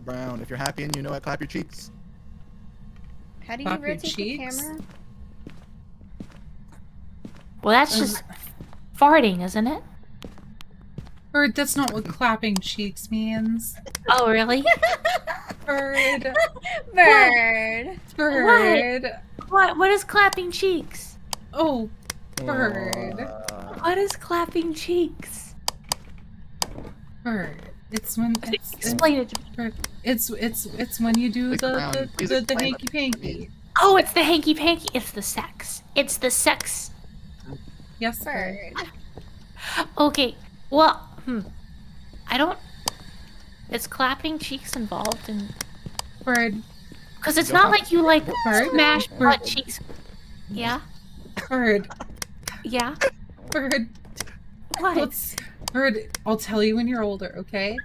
brown. If you're happy and you know it, clap your cheeks. How do you rotate the camera? Well, that's just farting, isn't it? Bird, that's not what clapping cheeks means. Oh, really? Bird. Bird. Bird. What is clapping cheeks? Oh, Bird. What is clapping cheeks? Bird. It's when Explain it to me. Bird. It's when you do the hanky panky. Oh, it's the hanky panky. It's the sex. It's the sex. Yes, Bird. Okay. Well, I don't. Is clapping cheeks involved in? Bird. Because it's not like you like Bird? smash Bird. butt cheeks. Yeah. Bird. Yeah. Bird. What? Bird, I'll tell you when you're older, okay?